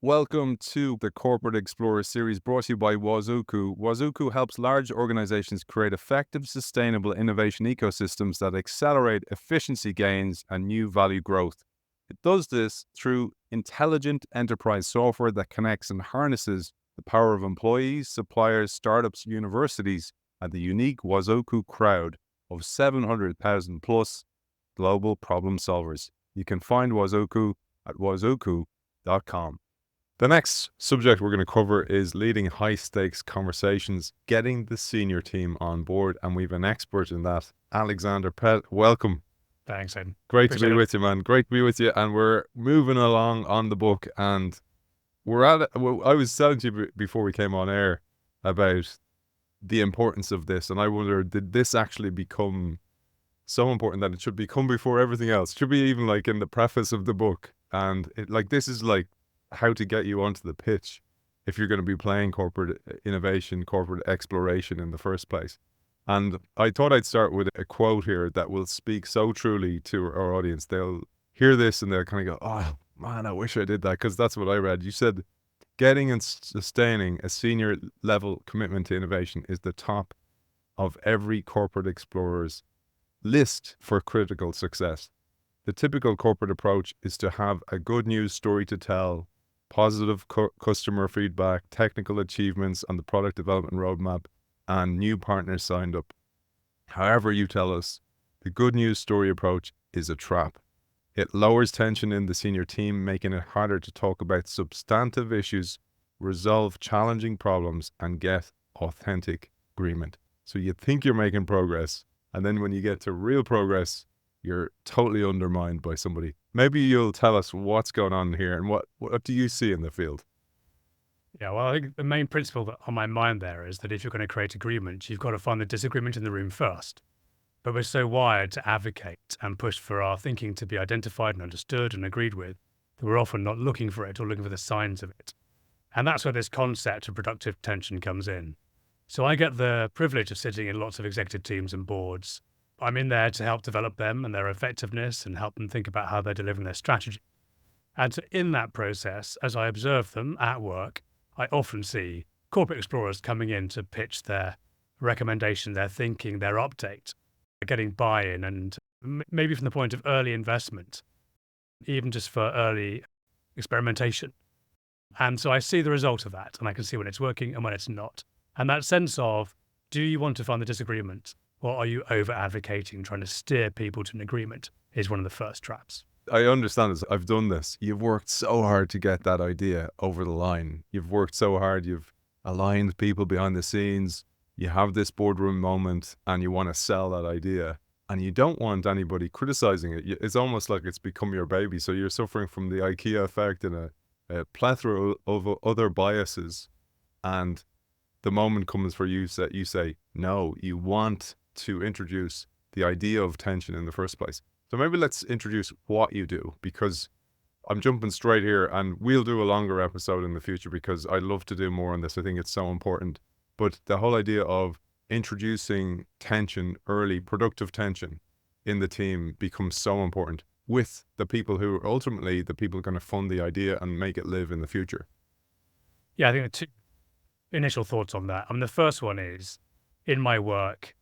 Welcome to the Corporate Explorer series brought to you by Wazuku. Wazuku helps large organizations create effective, sustainable innovation ecosystems that accelerate efficiency gains and new value growth. It does this through intelligent enterprise software that connects and harnesses the power of employees, suppliers, startups, universities, and the unique Wazuku crowd of 700,000 plus global problem solvers. You can find Wazuku at wazuku.com. The next subject we're going to cover is leading high-stakes conversations, getting the senior team on board, and we've an expert in that, Alexander Pett. Welcome. Thanks, Aidan. Great to be with you, man. Great to be with you, and we're moving along on the book, and I was telling you before we came on air about the importance of this, and I wonder, did this actually become so important that it should become before everything else? It should be even like in the preface of the book, and this is like how to get you onto the pitch if you're going to be playing corporate innovation, corporate exploration in the first place. And I thought I'd start with a quote here that will speak so truly to our audience. They'll hear this and they'll kind of go, oh man, I wish I did that, because that's what I read. You said, getting and sustaining a senior level commitment to innovation is the top of every corporate explorer's list for critical success. The typical corporate approach is to have a good news story to tell, positive customer feedback, technical achievements on the product development roadmap, and new partners signed up. However you tell us, the good news story approach is a trap. It lowers tension in the senior team, making it harder to talk about substantive issues, resolve challenging problems, and get authentic agreement. So you think you're making progress, and then when you get to real progress, you're totally undermined by somebody. Maybe you'll tell us what's going on here and what do you see in the field? Yeah, well, I think the main principle that on my mind there is that if you're going to create agreement, you've got to find the disagreement in the room first. But we're so wired to advocate and push for our thinking to be identified and understood and agreed with that we're often not looking for it or looking for the signs of it. And that's where this concept of productive tension comes in. So I get the privilege of sitting in lots of executive teams and boards. I'm in there to help develop them and their effectiveness and help them think about how they're delivering their strategy. And so in that process, as I observe them at work, I often see corporate explorers coming in to pitch their recommendation, their thinking, their update, getting buy-in, and maybe from the point of early investment, even just for early experimentation. And so I see the result of that, and I can see when it's working and when it's not. And that sense of, do you want to find the disagreement? Or are you over-advocating, trying to steer people to an agreement, is one of the first traps. I understand this. I've done this. You've worked so hard to get that idea over the line. You've worked so hard. You've aligned people behind the scenes. You have this boardroom moment and you want to sell that idea. And you don't want anybody criticizing it. It's almost like it's become your baby. So you're suffering from the IKEA effect and a plethora of other biases. And the moment comes for you that you say, no, you want to introduce the idea of tension in the first place. So maybe let's introduce what you do, because I'm jumping straight here and we'll do a longer episode in the future because I'd love to do more on this. I think it's so important. But the whole idea of introducing tension early, productive tension in the team becomes so important with the people who are ultimately the people going to fund the idea and make it live in the future. Yeah, I think the two initial thoughts on that. The first one is, in my work,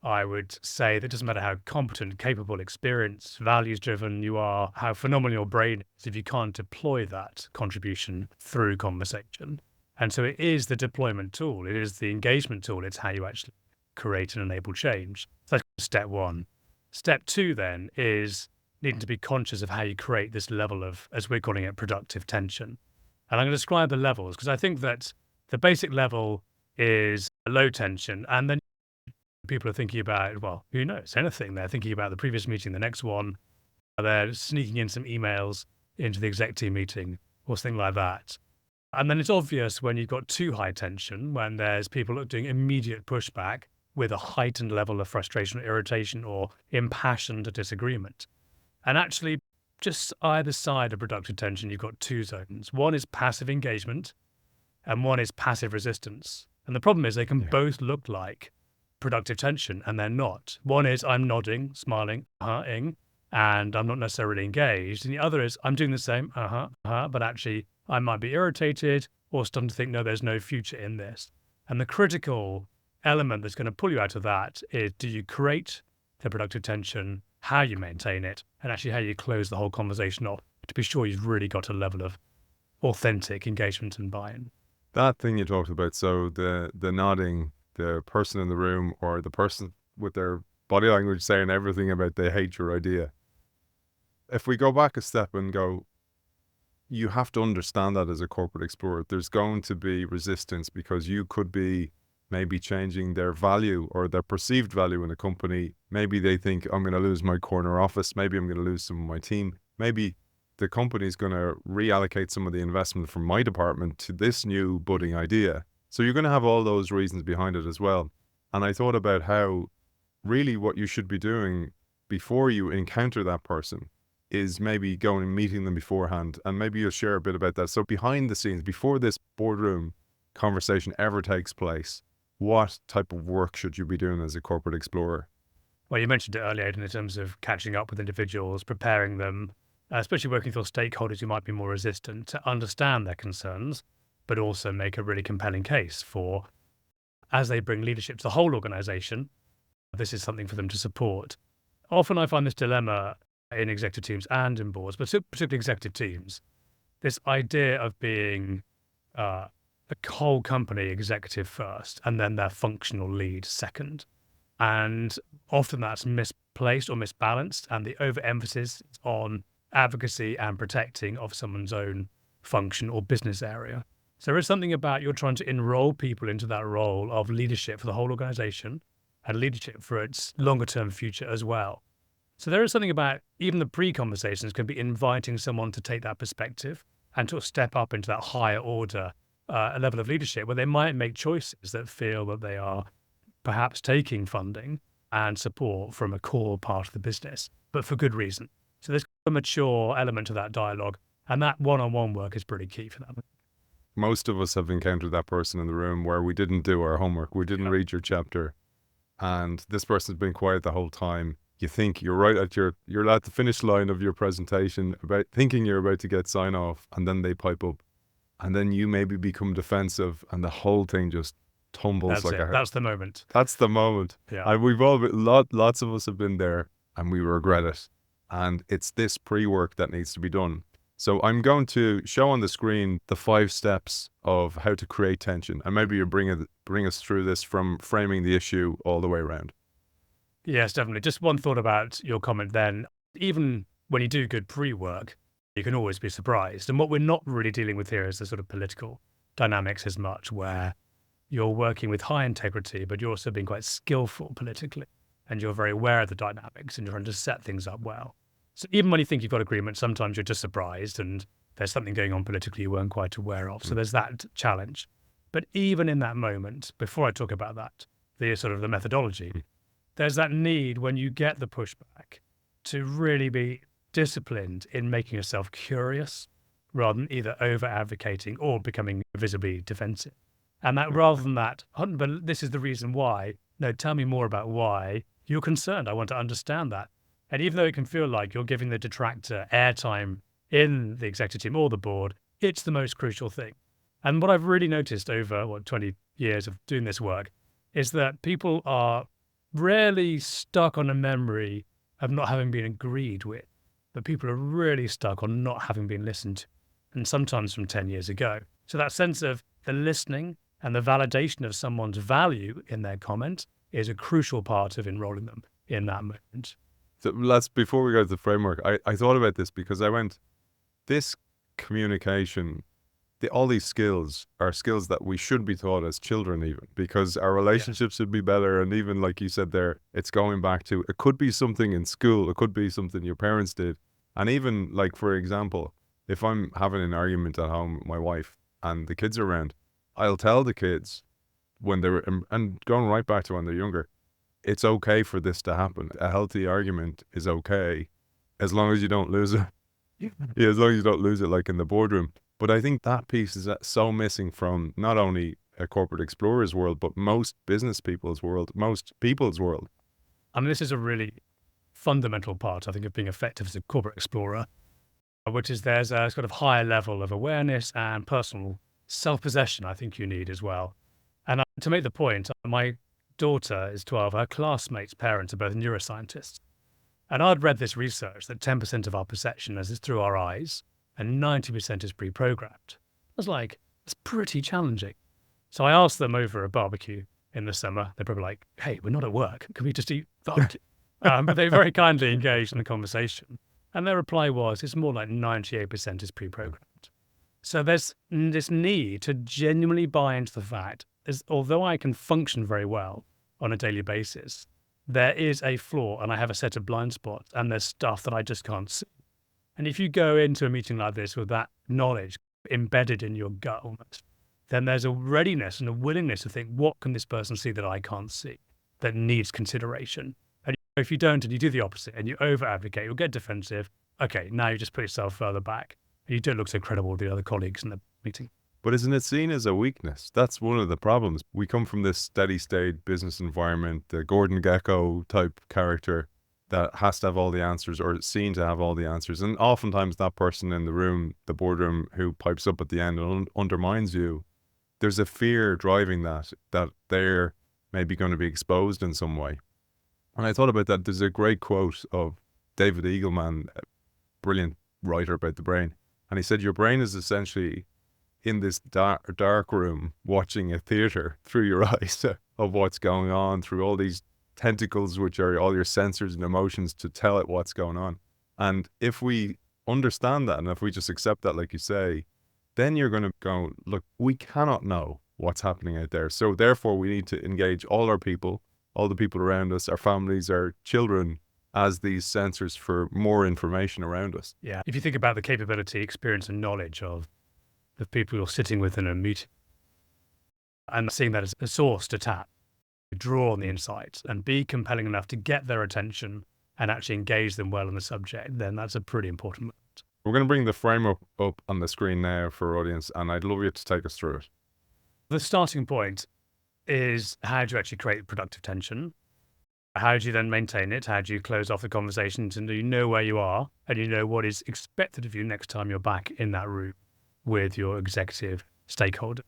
I would say that it doesn't matter how competent, capable, experienced, values-driven you are, how phenomenal your brain is, if you can't deploy that contribution through conversation. And so it is the deployment tool. It is the engagement tool. It's how you actually create and enable change. So that's step one. Step two, then, is needing to be conscious of how you create this level of, as we're calling it, productive tension. And I'm going to describe the levels, because I think that the basic level is low tension, and then people are thinking about, well, who knows, anything. They're thinking about the previous meeting, the next one. They're sneaking in some emails into the exec team meeting or something like that. And then it's obvious when you've got too high tension, when there's people doing immediate pushback with a heightened level of frustration or irritation or impassioned disagreement. And actually, just either side of productive tension, you've got two zones. One is passive engagement and one is passive resistance. And the problem is they can both look like productive tension, and they're not. One is I'm nodding, smiling, and I'm not necessarily engaged. And the other is I'm doing the same, but actually I might be irritated or starting to think, no, there's no future in this. And the critical element that's going to pull you out of that is, do you create the productive tension, how you maintain it, and actually how you close the whole conversation off to be sure you've really got a level of authentic engagement and buy-in. That thing you talked about, so the nodding, the person in the room or the person with their body language saying everything about they hate your idea. If we go back a step and go, you have to understand that as a corporate explorer, there's going to be resistance because you could be maybe changing their value or their perceived value in a company. Maybe they think, I'm going to lose my corner office. Maybe I'm going to lose some of my team. Maybe the company's going to reallocate some of the investment from my department to this new budding idea. So you're going to have all those reasons behind it as well. And I thought about how really what you should be doing before you encounter that person is maybe going and meeting them beforehand. And maybe you'll share a bit about that. So behind the scenes, before this boardroom conversation ever takes place, what type of work should you be doing as a corporate explorer? Well, you mentioned it earlier, Aidan, in terms of catching up with individuals, preparing them, especially working with your stakeholders who might be more resistant, to understand their concerns, but also make a really compelling case for, as they bring leadership to the whole organization, this is something for them to support. Often I find this dilemma in executive teams and in boards, but particularly executive teams, this idea of being a whole company executive first and then their functional lead second. And often that's misplaced or misbalanced, and the overemphasis is on advocacy and protecting of someone's own function or business area. So there is something about you're trying to enroll people into that role of leadership for the whole organization and leadership for its longer term future as well. So there is something about even the pre-conversations can be inviting someone to take that perspective and to step up into that higher order level of leadership where they might make choices that feel that they are perhaps taking funding and support from a core part of the business, but for good reason. So there's a mature element to that dialogue, and that one-on-one work is pretty key for that. Most of us have encountered that person in the room where we didn't do our homework, we didn't read your chapter, and this person's been quiet the whole time. You think you're right at you're at the finish line of your presentation, about thinking you're about to get sign off, and then they pipe up, and then you maybe become defensive, and the whole thing just tumbles. That's the moment. That's the moment. Yeah. And we've all been, lots of us have been there, and we regret it. And it's this pre-work that needs to be done. So I'm going to show on the screen the 5 steps of how to create tension, and maybe you bring us through this from framing the issue all the way around. Yes, definitely. Just one thought about your comment then. Even when you do good pre-work, you can always be surprised. And what we're not really dealing with here is the sort of political dynamics as much, where you're working with high integrity, but you're also being quite skillful politically, and you're very aware of the dynamics, and you're trying to set things up well. So even when you think you've got agreement, sometimes you're just surprised, and there's something going on politically you weren't quite aware of. So there's that challenge. But even in that moment, before I talk about that, the sort of the methodology, there's that need when you get the pushback to really be disciplined in making yourself curious rather than either over advocating or becoming visibly defensive. And that rather than that, but this is the reason why, no, tell me more about why you're concerned. I want to understand that. And even though it can feel like you're giving the detractor airtime in the executive team or the board, it's the most crucial thing. And what I've really noticed over 20 years of doing this work is that people are rarely stuck on a memory of not having been agreed with, but people are really stuck on not having been listened to, and sometimes from 10 years ago. So that sense of the listening and the validation of someone's value in their comment is a crucial part of enrolling them in that moment. So before we go to the framework, I thought about this because I went, this communication, all these skills are skills that we should be taught as children even, because our relationships should be better. And even like you said there, it's going back to, it could be something in school, it could be something your parents did. And even like, for example, if I'm having an argument at home with my wife and the kids are around, I'll tell the kids when they're, and going right back to when they're younger, it's okay for this to happen. A healthy argument is okay as long as you don't lose it. Yeah, as long as you don't lose it like in the boardroom. But I think that piece is so missing from not only a corporate explorer's world, but most business people's world, most people's world. I mean, this is a really fundamental part, I think, of being effective as a corporate explorer. which is there's a sort of higher level of awareness and personal self-possession I think you need as well. And to make the point, my daughter is 12. Her classmates' parents are both neuroscientists. And I'd read this research that 10% of our perception is through our eyes and 90% is pre-programmed. I was like, it's pretty challenging. So I asked them over a barbecue in the summer. They're probably like, hey, we're not at work. Can we just eat barbecue? But they very kindly engaged in the conversation. And their reply was, it's more like 98% is pre-programmed. So there's this need to genuinely buy into the fact is, although I can function very well on a daily basis, there is a flaw and I have a set of blind spots and there's stuff that I just can't see. And if you go into a meeting like this with that knowledge embedded in your gut almost, then there's a readiness and a willingness to think, what can this person see that I can't see that needs consideration? And if you don't and you do the opposite and you over-advocate, you'll get defensive. Okay, now you just put yourself further back. And you don't look so credible with the other colleagues in the meeting. But isn't it seen as a weakness? That's one of the problems. We come from this steady state business environment, the Gordon Gekko type character that has to have all the answers or is seen to have all the answers. And oftentimes that person in the room, the boardroom, who pipes up at the end and undermines you, there's a fear driving that they're maybe going to be exposed in some way. And I thought about that. There's a great quote of David Eagleman, a brilliant writer about the brain. And he said, your brain is essentially in this dark room watching a theater through your eyes of what's going on, through all these tentacles, which are all your sensors and emotions to tell it what's going on. And if we understand that, and if we just accept that, like you say, then you're going to go, look, we cannot know what's happening out there. So therefore we need to engage all our people, all the people around us, our families, our children, as these sensors for more information around us. Yeah. If you think about the capability, experience and knowledge of the people you're sitting with in a meeting and seeing that as a source to tap, draw on the insights and be compelling enough to get their attention and actually engage them well in the subject, then that's a pretty important moment. We're going to bring the framework up on the screen now for our audience, and I'd love you to take us through it. The starting point is, how do you actually create productive tension? How do you then maintain it? How do you close off the conversation so you know where you are and you know what is expected of you next time you're back in that room with your executive stakeholder?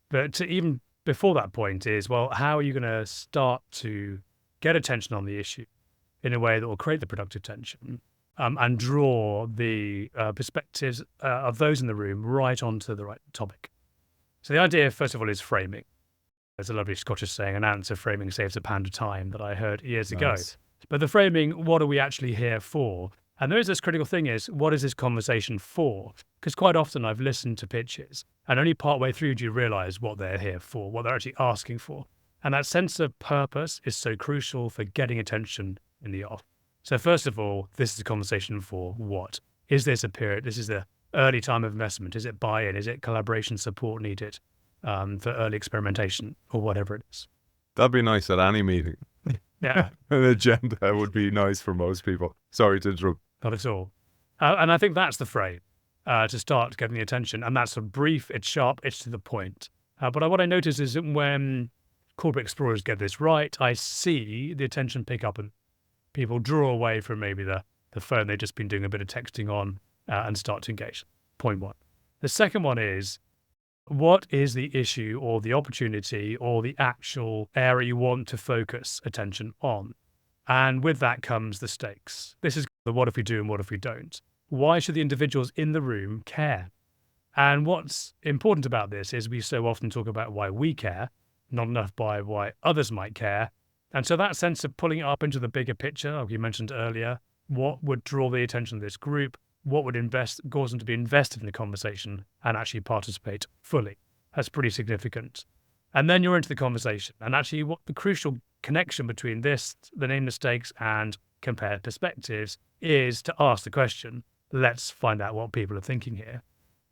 But even before that point is, well, how are you going to start to get attention on the issue in a way that will create the productive tension and draw the perspectives of those in the room right onto the right topic? So the idea, first of all, is framing. There's a lovely Scottish saying, an ounce of framing saves a pound of time, that I heard years ago. But the framing, what are we actually here for? And there is this critical thing is, what is this conversation for? Because quite often I've listened to pitches and only partway through do you realize what they're here for, what they're actually asking for. And that sense of purpose is so crucial for getting attention in the off. So first of all, this is a conversation for what? Is this a period? This is the early time of investment. Is it buy-in? Is it collaboration support needed for early experimentation or whatever it is? That'd be nice at any meeting. Yeah. An agenda would be nice for most people. Sorry to interrupt. Not at all. And I think that's the frame to start getting the attention. And that's a brief, it's sharp, it's to the point. But what I notice is that when corporate explorers get this right, I see the attention pick up and people draw away from maybe the phone they've just been doing a bit of texting on and start to engage. Point one. The second one is, what is the issue or the opportunity or the actual area you want to focus attention on? And with that comes the stakes. This is the what if we do and what if we don't. Why should the individuals in the room care? And what's important about this is we so often talk about why we care, not enough by why others might care. And so that sense of pulling it up into the bigger picture, like you mentioned earlier, what would draw the attention of this group? What would cause them to be invested in the conversation and actually participate fully? That's pretty significant. And then you're into the conversation. And actually what the crucial connection between this, the name the stakes, and compare perspectives is to ask the question, let's find out what people are thinking here.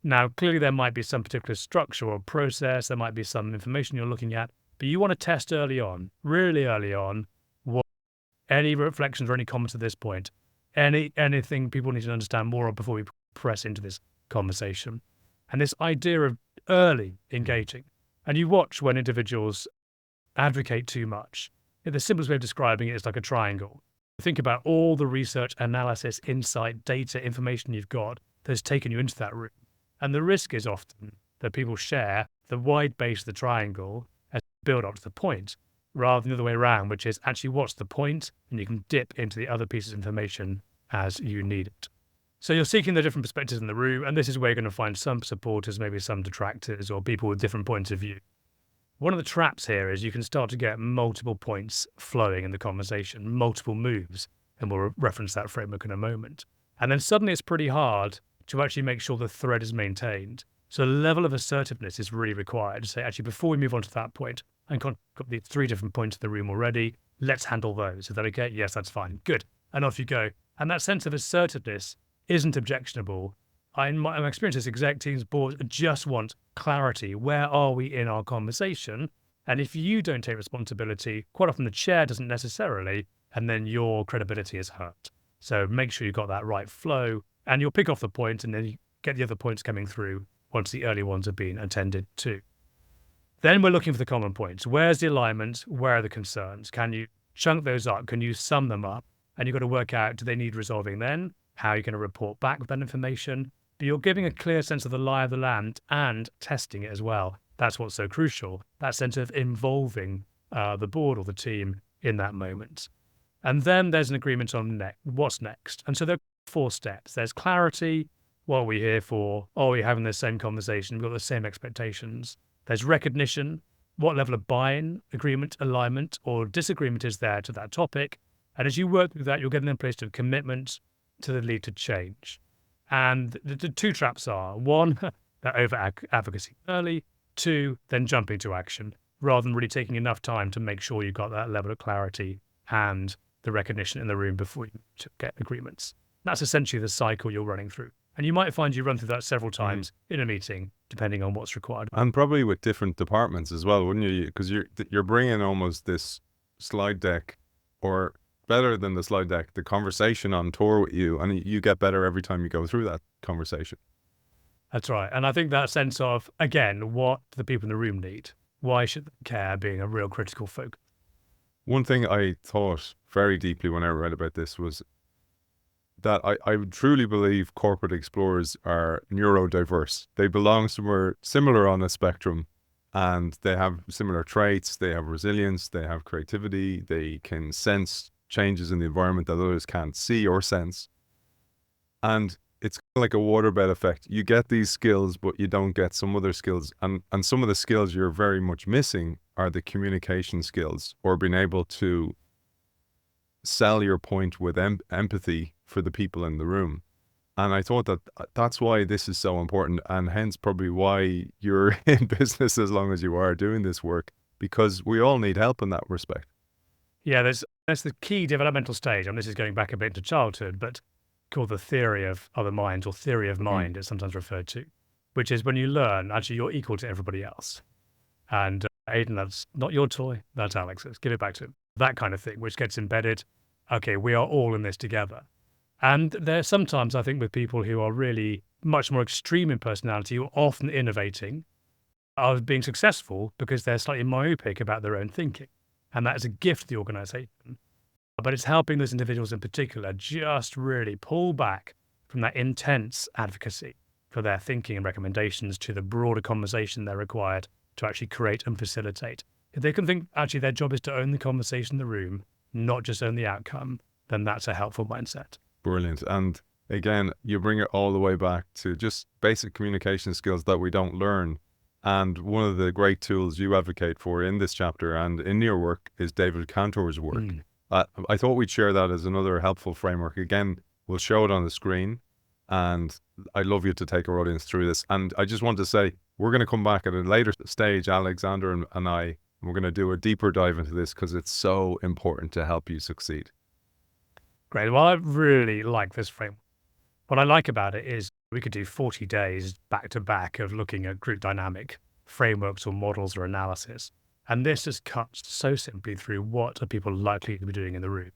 Now, clearly there might be some particular structure or process, there might be some information you're looking at, but you want to test early on, really early on, what any reflections or any comments at this point, anything people need to understand more of before we press into this conversation. And this idea of early engaging. And you watch when individuals advocate too much. The simplest way of describing it is like a triangle. Think about all the research, analysis, insight, data, information you've got that's taken you into that room. And the risk is often that people share the wide base of the triangle as build up to the point, rather than the other way around, which is actually what's the point, and you can dip into the other pieces of information as you need it. So you're seeking the different perspectives in the room, and this is where you're going to find some supporters, maybe some detractors, or people with different points of view. One of the traps here is you can start to get multiple points flowing in the conversation, multiple moves, and we'll reference that framework in a moment. And then suddenly it's pretty hard to actually make sure the thread is maintained. So the level of assertiveness is really required to say, actually, before we move on to that point, I've got the 3 different points in the room already, let's handle those. Is that okay? Yes, that's fine. Good. And off you go. And that sense of assertiveness isn't objectionable. In my experience as exec teams, boards just want clarity. Where are we in our conversation? And if you don't take responsibility, quite often the chair doesn't necessarily, and then your credibility is hurt. So make sure you've got that right flow, and you'll pick off the point, and then you get the other points coming through once the early ones have been attended to. Then we're looking for the common points. Where's the alignment? Where are the concerns? Can you chunk those up? Can you sum them up? And you've got to work out, do they need resolving then? How are you going to report back with that information? But you're giving a clear sense of the lie of the land and testing it as well. That's what's so crucial, that sense of involving the board or the team in that moment. And then there's an agreement on what's next. And so there are 4 steps. There's clarity. What are we here for? Are we having the same conversation? We've got the same expectations. There's recognition. What level of buy-in, agreement, alignment, or disagreement is there to that topic? And as you work through that, you're getting in a place of commitment to the lead to change. And the 2 traps are, 1, that over-advocacy early, 2, then jumping to action, rather than really taking enough time to make sure you've got that level of clarity and the recognition in the room before you get agreements. That's essentially the cycle you're running through. And you might find you run through that several times in a meeting, depending on what's required. And probably with different departments as well, wouldn't you? Because you're bringing almost this slide deck, or better than the slide deck, the conversation on tour with you, and you get better every time you go through that conversation. That's right. And I think that sense of, again, what do the people in the room need? Why should they care being a real critical focus? One thing I thought very deeply when I read about this was that I truly believe corporate explorers are neurodiverse. They belong somewhere similar on a spectrum, and they have similar traits. They have resilience, they have creativity, they can sense changes in the environment that others can't see or sense. And it's kind of like a waterbed effect. You get these skills, but you don't get some other skills. And some of the skills you're very much missing are the communication skills, or being able to sell your point with empathy for the people in the room. And I thought that that's why this is so important, and hence probably why you're in business as long as you are doing this work, because we all need help in that respect. Yeah, that's the key developmental stage. And this is going back a bit to childhood, but called the theory of other minds, or theory of mind, it's sometimes referred to, which is when you learn, actually, you're equal to everybody else. And Aidan, that's not your toy, that's Alex's. Give it back to him. That kind of thing, which gets embedded. Okay, we are all in this together. And there's sometimes, I think, with people who are really much more extreme in personality, who are often innovating, are being successful because they're slightly myopic about their own thinking. And that is a gift to the organization. But it's helping those individuals in particular just really pull back from that intense advocacy for their thinking and recommendations to the broader conversation they're required to actually create and facilitate. If they can think actually their job is to own the conversation in the room, not just own the outcome, then that's a helpful mindset. Brilliant. And again, you bring it all the way back to just basic communication skills that we don't learn. And one of the great tools you advocate for in this chapter and in your work is David Cantor's work. I thought we'd share that as another helpful framework. Again, we'll show it on the screen, and I'd love you to take our audience through this. And I just want to say, we're going to come back at a later stage, Alexander and I, we're going to do a deeper dive into this because it's so important to help you succeed. Great. Well, I really like this framework. What I like about it is we could do 40 days back to back of looking at group dynamic frameworks or models or analysis. And this just cuts so simply through what are people likely to be doing in the room.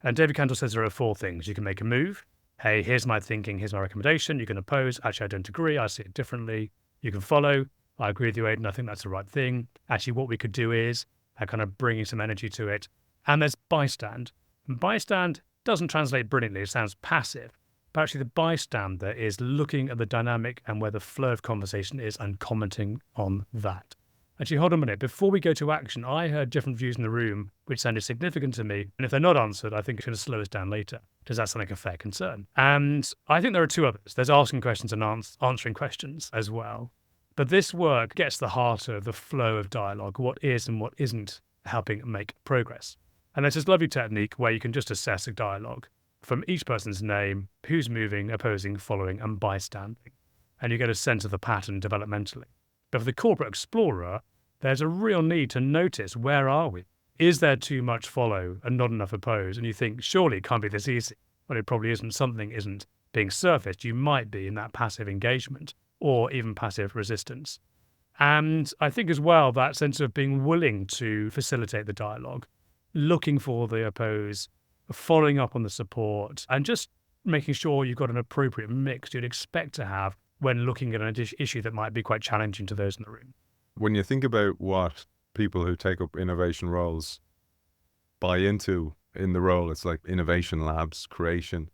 And David Cantor says there are 4 things. You can make a move. Hey, here's my thinking. Here's my recommendation. You can oppose. Actually, I don't agree. I see it differently. You can follow. I agree with you, Aidan. I think that's the right thing. Actually, what we could do is kind of bringing some energy to it. And there's bystand. And bystand doesn't translate brilliantly. It sounds passive. But actually, the bystander is looking at the dynamic and where the flow of conversation is and commenting on that. Actually, hold on a minute. Before we go to action, I heard different views in the room which sounded significant to me. And if they're not answered, I think it's going to slow us down later. Does that sound like a fair concern? And I think there are two others. There's asking questions and answering questions as well. But this work gets to the heart of the flow of dialogue, what is and what isn't helping make progress. And there's this lovely technique where you can just assess a dialogue from each person's name, who's moving, opposing, following, and bystanding. And you get a sense of the pattern developmentally. But for the corporate explorer, there's a real need to notice, where are we? Is there too much follow and not enough oppose? And you think, surely it can't be this easy. Well, it probably isn't. Something isn't being surfaced. You might be in that passive engagement or even passive resistance. And I think as well, that sense of being willing to facilitate the dialogue, looking for the oppose, following up on the support, and just making sure you've got an appropriate mix you'd expect to have when looking at an issue that might be quite challenging to those in the room. When you think about what people who take up innovation roles buy into in the role, it's like innovation labs, creation.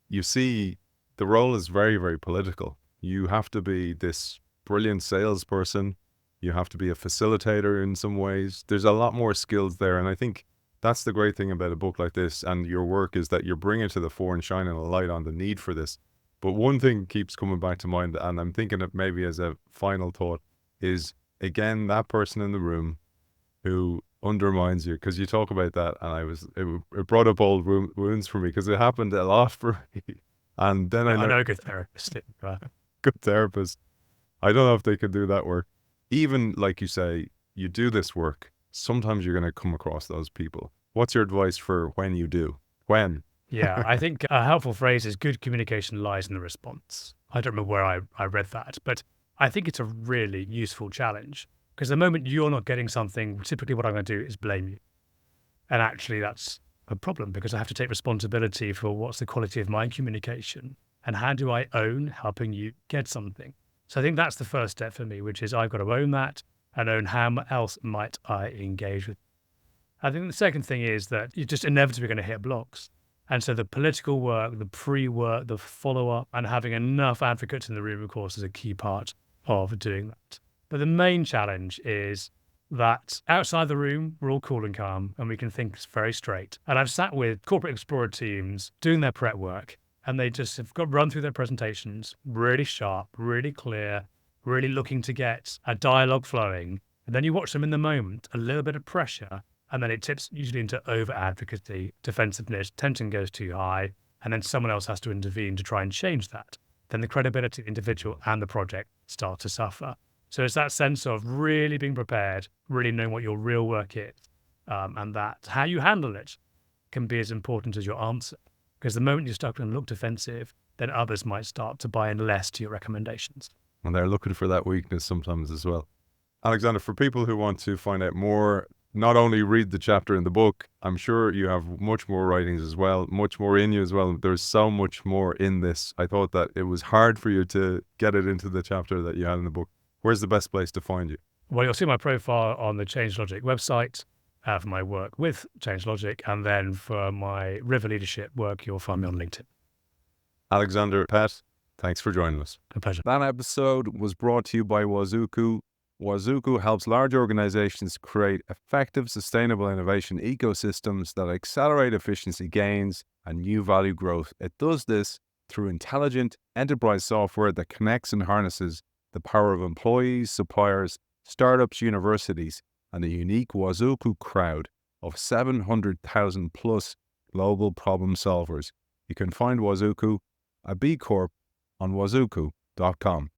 You see, the role is very, very political. You have to be this brilliant salesperson. You have to be a facilitator in some ways. There's a lot more skills there. And I think that's the great thing about a book like this and your work is that you're bringing to the fore and shining a light on the need for this. But one thing keeps coming back to mind, and I'm thinking it maybe as a final thought, is again, that person in the room who undermines you, because you talk about that, and it brought up old wounds for me, because it happened a lot for me. And then I know a good therapist. Good therapist. I don't know if they could do that work. Even like you say, you do this work, sometimes you're going to come across those people. What's your advice for when you do? When? Yeah, I think a helpful phrase is good communication lies in the response. I don't remember where I read that, but I think it's a really useful challenge because the moment you're not getting something, typically what I'm going to do is blame you. And actually that's a problem because I have to take responsibility for what's the quality of my communication and how do I own helping you get something. So I think that's the first step for me, which is I've got to own that and own how else might I engage with. I think the second thing is that you're just inevitably going to hit blocks. And so the political work, the pre-work, the follow-up, and having enough advocates in the room, of course, is a key part of doing that. But the main challenge is that outside the room, we're all cool and calm, and we can think very straight. And I've sat with corporate explorer teams doing their prep work, and they just have got run through their presentations, really sharp, really clear, really looking to get a dialogue flowing. And then you watch them in the moment, a little bit of pressure, and then it tips usually into over-advocacy, defensiveness, tension goes too high, and then someone else has to intervene to try and change that. Then the credibility of the individual and the project start to suffer. So it's that sense of really being prepared, really knowing what your real work is, and that how you handle it can be as important as your answer. Because the moment you're stuck and look defensive, then others might start to buy in less to your recommendations. And they're looking for that weakness sometimes as well. Alexander, for people who want to find out more, not only read the chapter in the book, I'm sure you have much more writings as well, much more in you as well. There's so much more in this. I thought that it was hard for you to get it into the chapter that you had in the book. Where's the best place to find you? Well, you'll see my profile on the ChangeLogic website for my work with ChangeLogic, and then for my River Leadership work, you'll find me on LinkedIn. Alexander, Pett, thanks for joining us. A pleasure. That episode was brought to you by Wazuku. Wazuku helps large organizations create effective, sustainable innovation ecosystems that accelerate efficiency gains and new value growth. It does this through intelligent enterprise software that connects and harnesses the power of employees, suppliers, startups, universities, and a unique Wazuku crowd of 700,000 plus global problem solvers. You can find Wazuku, a B Corp, on wazuku.com.